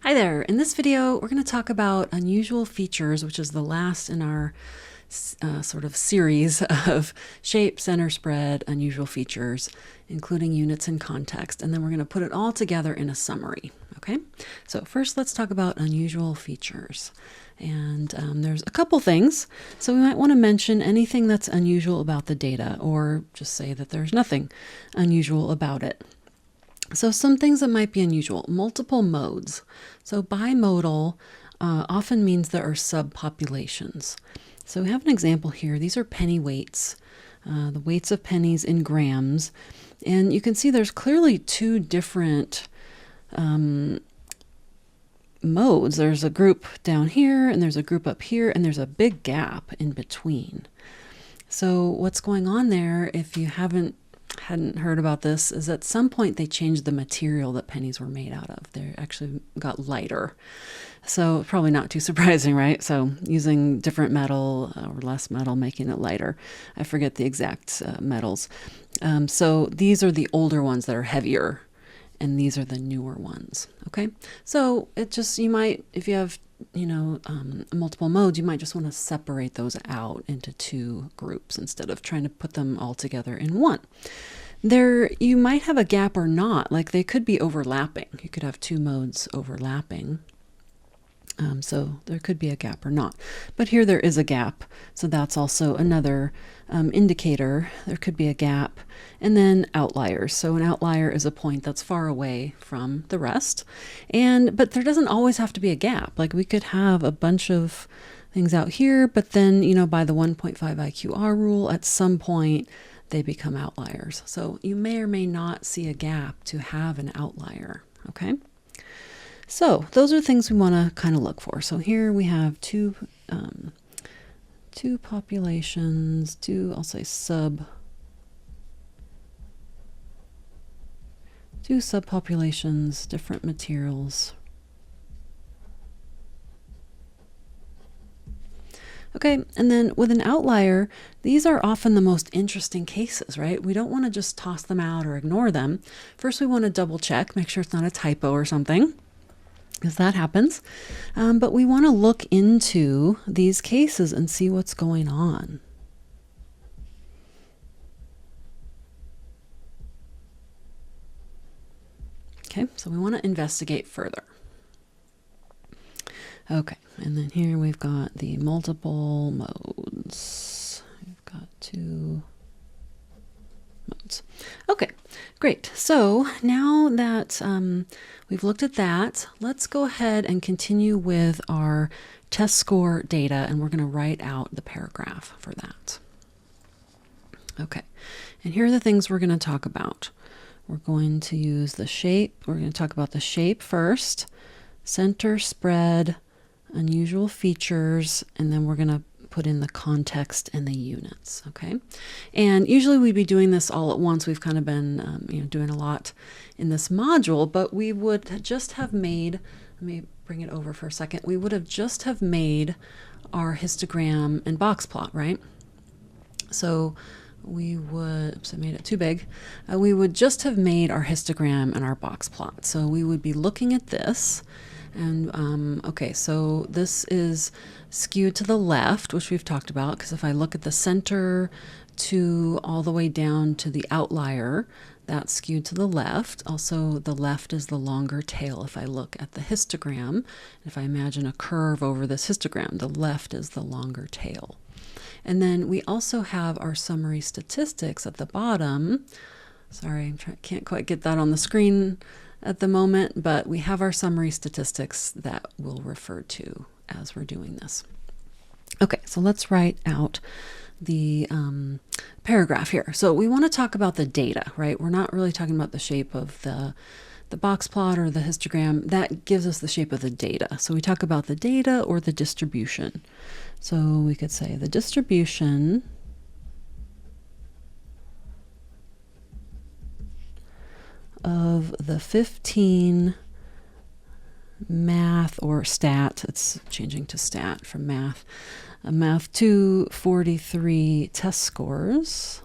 Hi there. In this video, we're going to talk about unusual features, which is the last in our sort of series of shape, center spread, unusual features, including units and context. And then we're going to put it all together in a summary. Okay, so first let's talk about unusual features. And there's a couple things. So we might want to mention anything that's unusual about the data, or just say that there's nothing unusual about it. So some things that might be unusual: multiple modes. So bimodal often means there are subpopulations. So we have an example here. These are penny weights, the weights of pennies in grams. And you can see there's clearly two different modes. There's a group down here, and there's a group up here, and there's a big gap in between. So what's going on there, if you hadn't heard about this, is at some point they changed the material that pennies were made out of. They actually got lighter. So probably not too surprising, right? So using different metal or less metal, making it lighter. I forget the exact metals. So these are the older ones that are heavier, and these are the newer ones. Okay, so it just, you might, if you have multiple modes, you might just want to separate those out into two groups instead of trying to put them all together in one. There, you might have a gap or not, like they could be overlapping. You could have two modes overlapping. So there could be a gap or not. But here there is a gap, so that's also another indicator. There could be a gap. And then outliers. So an outlier is a point that's far away from the rest. But there doesn't always have to be a gap. Like we could have a bunch of things out here, but then, by the 1.5 IQR rule, at some point they become outliers. So you may or may not see a gap to have an outlier, okay? So those are things we want to kind of look for. So here we have two populations, I'll say two subpopulations, different materials. Okay, and then with an outlier, these are often the most interesting cases, right? We don't want to just toss them out or ignore them. First, we want to double check, make sure it's not a typo or something, because that happens. But we want to look into these cases and see what's going on. Okay, so we want to investigate further. Okay, and then here we've got the multiple modes. We've got two modes. Okay, great. So now that we've looked at that, let's go ahead and continue with our test score data, and we're going to write out the paragraph for that. Okay, and here are the things we're going to talk about. We're going to use the shape. We're going to talk about the shape first, center spread, unusual features, and then we're going to put in the context and the units, okay? And usually we'd be doing this all at once. We've kind of been doing a lot in this module, but we would just have made, let me bring it over for a second, we would have just have made our histogram and box plot, right? So we would, oops, I made it too big. We would just have made our histogram and our box plot. So we would be looking at this, and okay, so this is skewed to the left, which we've talked about, because if I look at the center to all the way down to the outlier, that's skewed to the left. Also, the left is the longer tail. If I look at the histogram, if I imagine a curve over this histogram, the left is the longer tail. And then we also have our summary statistics at the bottom. Sorry, can't quite get that on the screen at the moment, but we have our summary statistics that we'll refer to as we're doing this. Okay, so let's write out the paragraph here. So we want to talk about the data, right? We're not really talking about the shape of the box plot or the histogram. That gives us the shape of the data. So we talk about the data or the distribution. So we could say the distribution of the 15 math or stat, it's changing to stat from math, math 243 test scores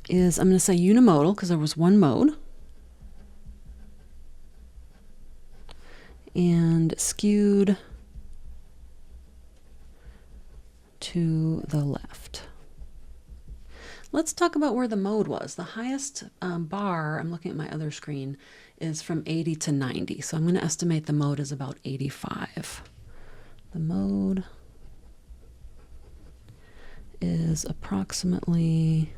is, I'm going to say unimodal because there was one mode. and skewed to the left. Let's talk about where the mode was. The highest bar, I'm looking at my other screen, is from 80 to 90. So I'm going to estimate the mode is about 85. The mode is approximately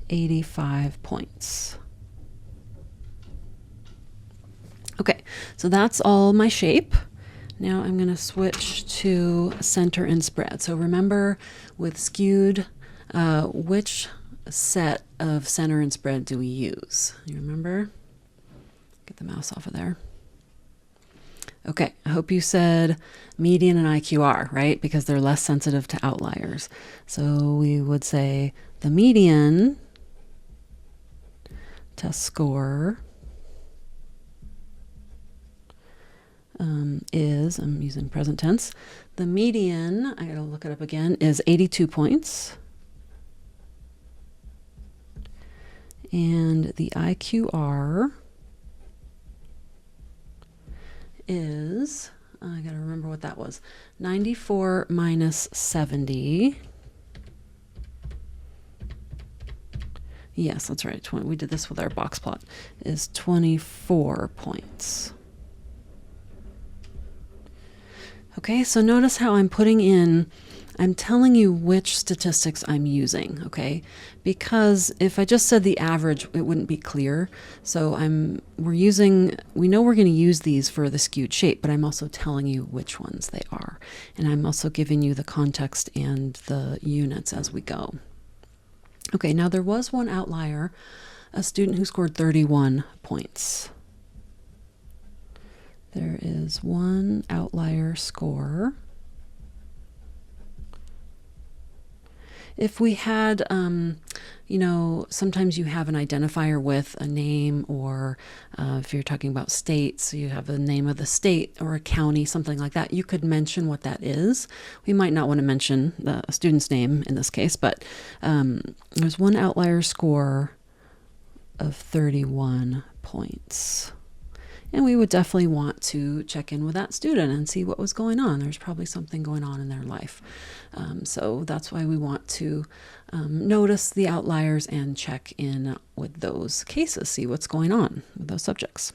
85 points. Okay, so that's all my shape. Now I'm going to switch to center and spread. So remember with skewed, which set of center and spread do we use? You remember? Get the mouse off of there. Okay, I hope you said median and IQR, right? Because they're less sensitive to outliers. So we would say the median test score is, I'm using present tense, the median, I gotta look it up again, is 82 points. And the IQR is, I gotta remember what that was, 94 minus 70. Yes, that's right. We did this with our box plot, is 24 points. Okay, so notice how I'm putting in, I'm telling you which statistics I'm using, okay? Because if I just said the average, it wouldn't be clear. So we know we're going to use these for the skewed shape, but I'm also telling you which ones they are. And I'm also giving you the context and the units as we go. Okay, now there was one outlier, a student who scored 31 points. There is one outlier score. If we had, you know, sometimes you have an identifier with a name, or if you're talking about states, you have the name of the state or a county, something like that. You could mention what that is. We might not want to mention the student's name in this case, but there's one outlier score of 31 points. And we would definitely want to check in with that student and see what was going on. There's probably something going on in their life. So that's why we want to notice the outliers and check in with those cases, see what's going on with those subjects.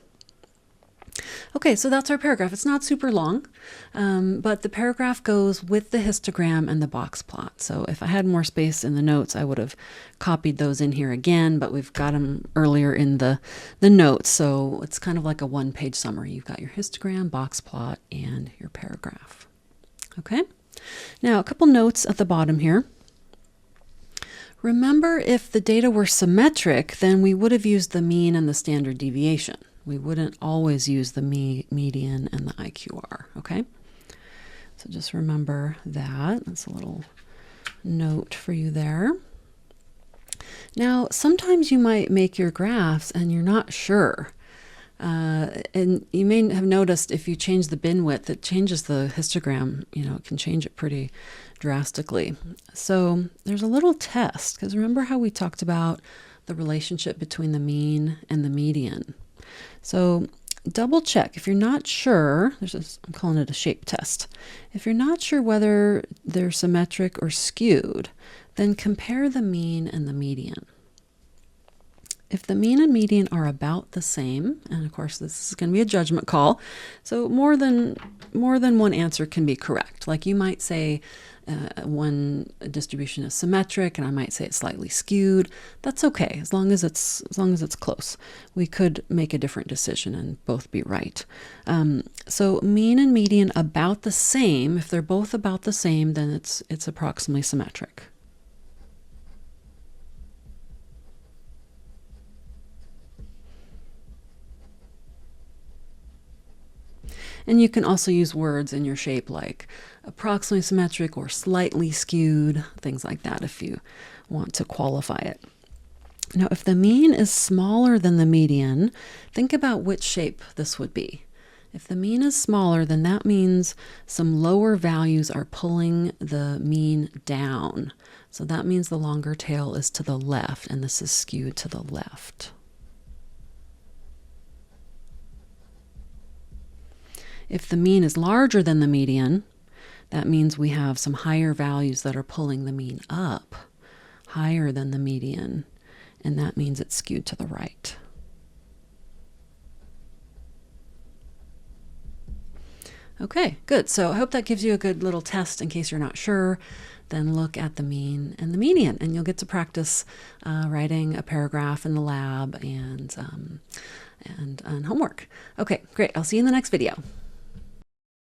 Okay, so that's our paragraph. It's not super long, but the paragraph goes with the histogram and the box plot. So if I had more space in the notes, I would have copied those in here again, but we've got them earlier in the notes. So it's kind of like a one-page summary. You've got your histogram, box plot, and your paragraph. Okay, now a couple notes at the bottom here. Remember, if the data were symmetric, then we would have used the mean and the standard deviation. We wouldn't always use the median and the IQR, okay? So just remember that. That's a little note for you there. Now, sometimes you might make your graphs and you're not sure. And you may have noticed if you change the bin width, it changes the histogram. You know, it can change it pretty drastically. So there's a little test, because remember how we talked about the relationship between the mean and the median. So double check. If you're not sure, I'm calling it a shape test. If you're not sure whether they're symmetric or skewed, then compare the mean and the median. If the mean and median are about the same, and of course this is going to be a judgment call, so more than one answer can be correct. Like you might say one distribution is symmetric, and I might say it's slightly skewed. That's okay, as long as it's close. We could make a different decision and both be right. So mean and median about the same. If they're both about the same, then it's approximately symmetric. And you can also use words in your shape like approximately symmetric or slightly skewed, things like that if you want to qualify it. Now, if the mean is smaller than the median, think about which shape this would be. If the mean is smaller, then that means some lower values are pulling the mean down. So that means the longer tail is to the left, and this is skewed to the left. If the mean is larger than the median, that means we have some higher values that are pulling the mean up, higher than the median, and that means it's skewed to the right. Okay, good. So I hope that gives you a good little test in case you're not sure. Then look at the mean and the median, and you'll get to practice writing a paragraph in the lab and homework. Okay, great. I'll see you in the next video.